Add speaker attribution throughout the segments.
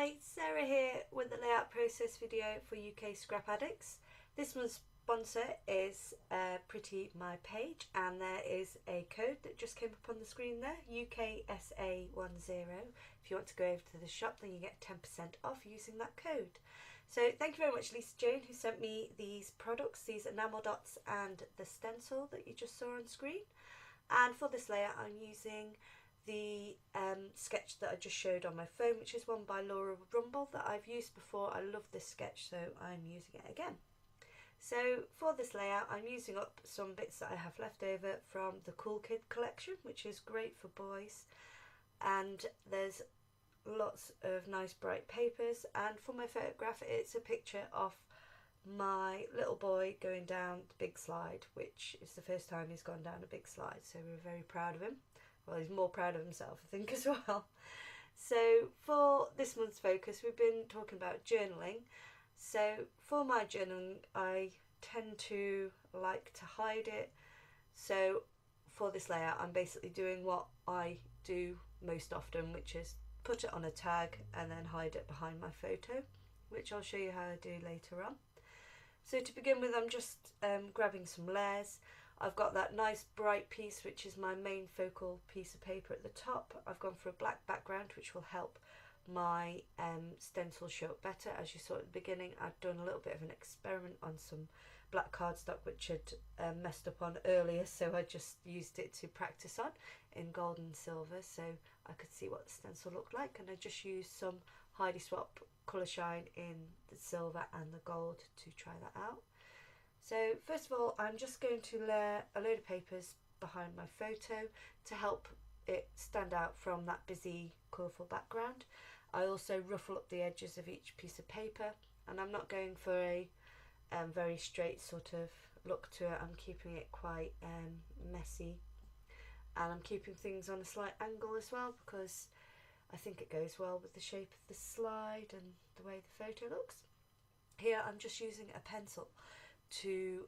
Speaker 1: Hi, Sarah here with the layout process video for UK Scrap Addicts. This month's sponsor is Pretty My Page, and there is a code that just came up on the screen there, UKSA10. If you want to go over to the shop, then you get 10% off using that code. So thank you very much, Lisa Jane, who sent me these products, these enamel dots and the stencil that you just saw on screen. And for this layout I'm using the sketch that I just showed on my phone, which is one by Laura Rumble that I've used before. I love this sketch, so I'm using it again. So for this layout I'm using up some bits that I have left over from the Cool Kid collection, which is great for boys, and there's lots of nice bright papers. And for my photograph, it's a picture of my little boy going down the big slide, which is the first time he's gone down a big slide, so we're very proud of him. Well, he's more proud of himself, I think, as well. So for this month's focus, we've been talking about journaling. So for my journaling, I tend to like to hide it. So for this layout, I'm basically doing what I do most often, which is put it on a tag and then hide it behind my photo, which I'll show you how I do later on. So to begin with, I'm just grabbing some layers. I've got that nice bright piece, which is my main focal piece of paper at the top. I've gone for a black background, which will help my stencil show up better. As you saw at the beginning, I'd done a little bit of an experiment on some black cardstock which had messed up on earlier, so I just used it to practice on in gold and silver so I could see what the stencil looked like, and I just used some Heidi Swap colour shine in the silver and the gold to try that out. So first of all, I'm just going to layer a load of papers behind my photo to help it stand out from that busy, colourful background. I also ruffle up the edges of each piece of paper, and I'm not going for a very straight sort of look to it. I'm keeping it quite messy, and I'm keeping things on a slight angle as well, because I think it goes well with the shape of the slide and the way the photo looks. Here I'm just using a pencil to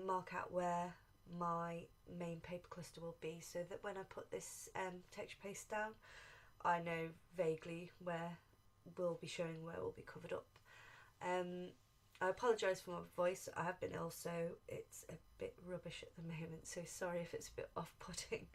Speaker 1: mark out where my main paper cluster will be, so that when I put this texture paste down, I know vaguely where we'll be showing, where we'll be covered up. I apologise for my voice. I have been ill, so it's a bit rubbish at the moment, so sorry if it's a bit off-putting.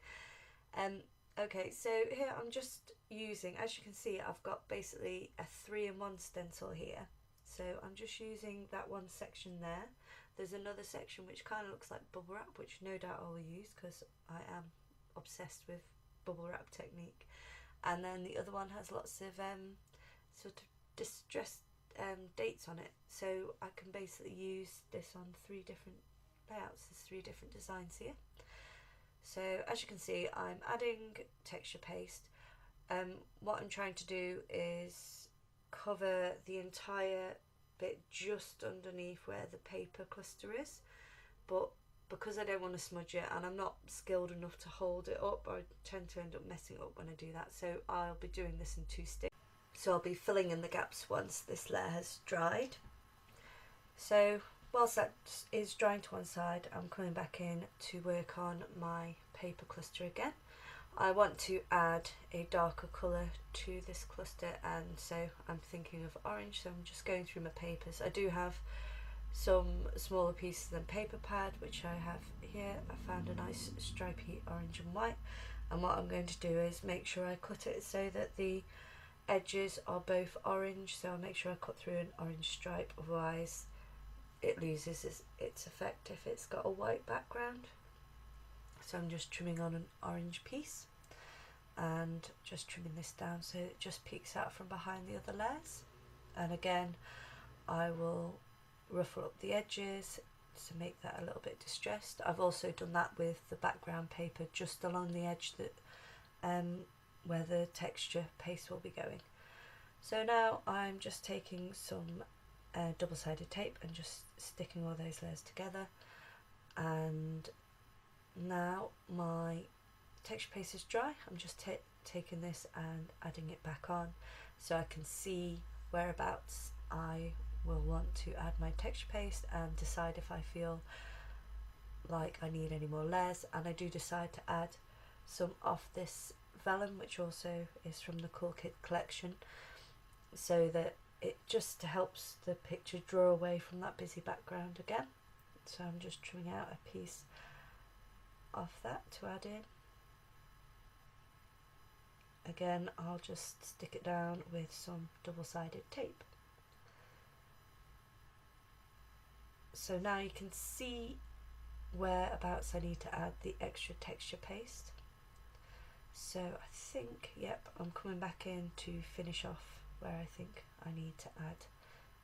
Speaker 1: Okay, so here I'm just using, as you can see, I've got basically a 3-in-1 stencil here. So I'm just using that one section there. There's another section which kind of looks like bubble wrap, which no doubt I will use because I am obsessed with bubble wrap technique. And then the other one has lots of sort of distressed dates on it. So I can basically use this on 3 different layouts. There's 3 different designs here. So as you can see, I'm adding texture paste. What I'm trying to do is cover the entire bit just underneath where the paper cluster is, but because I don't want to smudge it and I'm not skilled enough to hold it up, I tend to end up messing up when I do that, so I'll be doing this in 2 steps. So I'll be filling in the gaps once this layer has dried. So whilst that is drying to one side, I'm coming back in to work on my paper cluster again. I want to add a darker colour to this cluster, and so I'm thinking of orange, so I'm just going through my papers. I do have some smaller pieces than paper pad, which I have here. I found a nice stripy orange and white, and what I'm going to do is make sure I cut it so that the edges are both orange, so I'll make sure I cut through an orange stripe, otherwise it loses its effect if it's got a white background. So I'm just trimming on an orange piece and just trimming this down so it just peeks out from behind the other layers. And again, I will ruffle up the edges to make that a little bit distressed. I've also done that with the background paper just along the edge that where the texture paste will be going. So now I'm just taking some double-sided tape and just sticking all those layers together, and now my texture paste is dry. I'm just taking this and adding it back on so I can see whereabouts I will want to add my texture paste and decide if I feel like I need any more layers. And I do decide to add some of this vellum, which also is from the Cool Kid collection, so that it just helps the picture draw away from that busy background again. So I'm just trimming out a piece of that to add in. Again, I'll just stick it down with some double-sided tape. So now you can see whereabouts I need to add the extra texture paste. So I think, yep, I'm coming back in to finish off where I think I need to add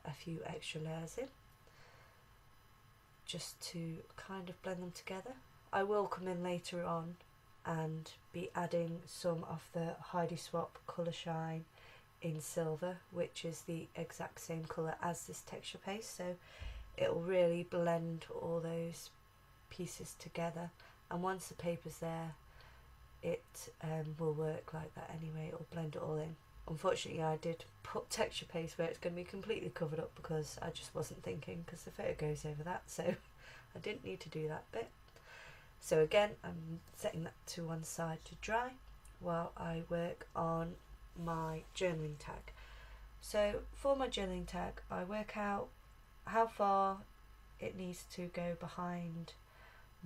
Speaker 1: a few extra layers in, just to kind of blend them together. I will come in later on and be adding some of the Heidi Swap Colour Shine in silver, which is the exact same colour as this texture paste, so it will really blend all those pieces together, and once the paper's there it will work like that anyway. It will blend it all in. Unfortunately I did put texture paste where it's going to be completely covered up because I just wasn't thinking, because the photo goes over that, so I didn't need to do that bit. So again, I'm setting that to one side to dry while I work on my journaling tag. So for my journaling tag, I work out how far it needs to go behind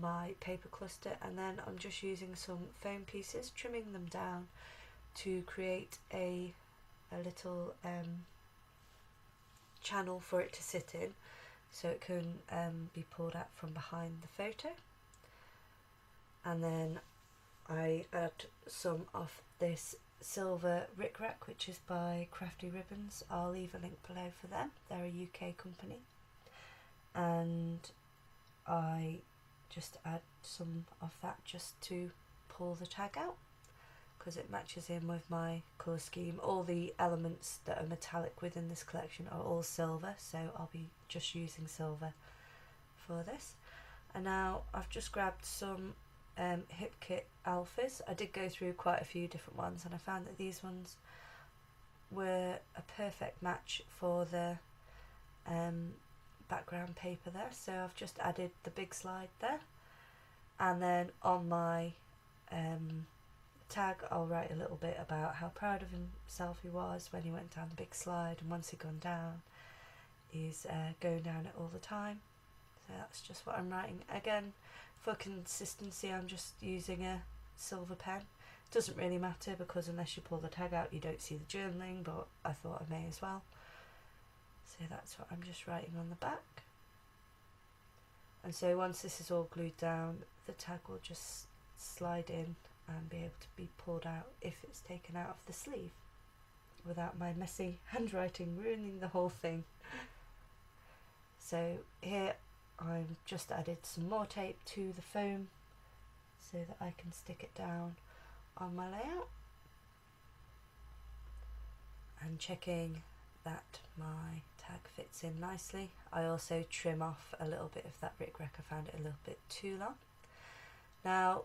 Speaker 1: my paper cluster, and then I'm just using some foam pieces, trimming them down to create a little channel for it to sit in, so it can be pulled out from behind the photo. And then I add some of this silver rickrack, which is by Crafty Ribbons. I'll leave a link below for them. They're a UK company. And I just add some of that just to pull the tag out, because it matches in with my colour scheme. All the elements that are metallic within this collection are all silver, so I'll be just using silver for this. And now I've just grabbed some Hip Kit alphas. I did go through quite a few different ones, and I found that these ones were a perfect match for the background paper there. So I've just added the big slide there, and then on my tag I'll write a little bit about how proud of himself he was when he went down the big slide, and once he'd gone down he's going down it all the time. So that's just what I'm writing. Again, for consistency I'm just using a silver pen. It doesn't really matter because unless you pull the tag out you don't see the journaling, but I thought I may as well. So that's what I'm just writing on the back. And so once this is all glued down, the tag will just slide in and be able to be pulled out if it's taken out of the sleeve, without my messy handwriting ruining the whole thing. So here I've just added some more tape to the foam so that I can stick it down on my layout, and checking that my tag fits in nicely. I also trim off a little bit of that rickrack. I found it a little bit too long. Now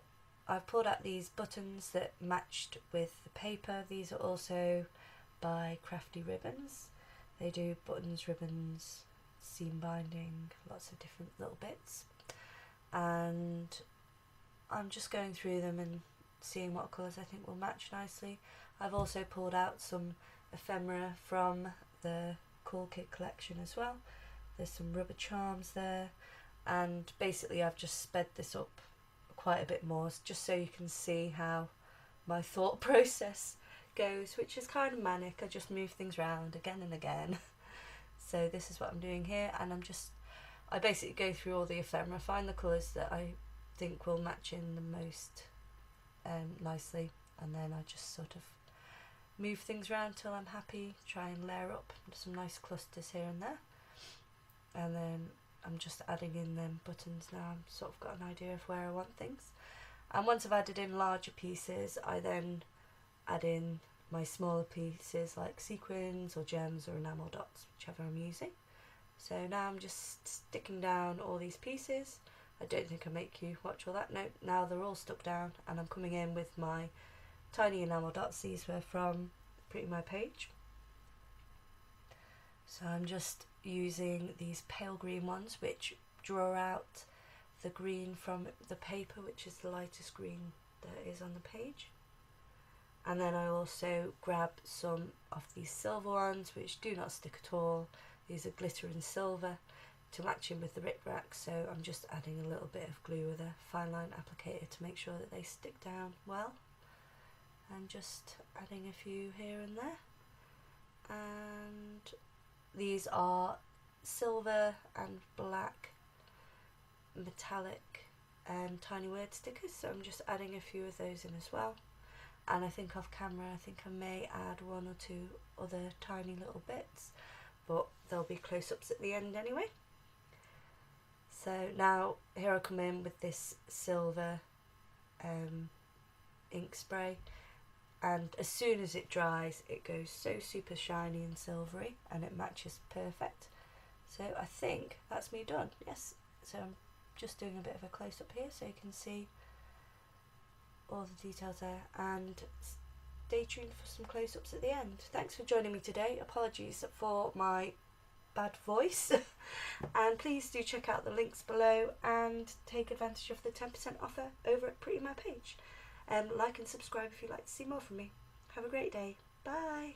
Speaker 1: I've pulled out these buttons that matched with the paper. These are also by Crafty Ribbons. They do buttons, ribbons, seam binding, lots of different little bits, and I'm just going through them and seeing what colours I think will match nicely. I've also pulled out some ephemera from the Cool Kid collection as well. There's some rubber charms there, and basically I've just sped this up quite a bit more just so you can see how my thought process goes, which is kind of manic. I just move things around again and again. So this is what I'm doing here, and I basically go through all the ephemera, find the colours that I think will match in the most nicely, and then I just sort of move things around till I'm happy, try and layer up some nice clusters here and there, and then I'm just adding in them buttons now. I've sort of got an idea of where I want things, and once I've added in larger pieces I then add in my smaller pieces like sequins or gems or enamel dots, whichever I'm using. So now I'm just sticking down all these pieces. I don't think I make you watch all that. No, now they're all stuck down, and I'm coming in with my tiny enamel dots. These were from Pretty My Page. So I'm just using these pale green ones which draw out the green from the paper, which is the lightest green that is on the page. And then I also grabbed some of these silver ones which do not stick at all. These are glitter and silver to match in with the rickrack, so I'm just adding a little bit of glue with a fine line applicator to make sure that they stick down well, and just adding a few here and there. And these are silver and black metallic tiny word stickers, so I'm just adding a few of those in as well. And I think off camera I may add one or two other tiny little bits, but there'll be close-ups at the end anyway. So now here I come in with this silver ink spray, and as soon as it dries it goes so super shiny and silvery and it matches perfect. So I think that's me done. Yes, so I'm just doing a bit of a close-up here so you can see all the details there, and stay tuned for some close-ups at the end. Thanks for joining me today. Apologies for my bad voice and please do check out the links below and take advantage of the 10% offer over at Pretty My page. Like and subscribe if you'd like to see more from me. Have a great day. Bye.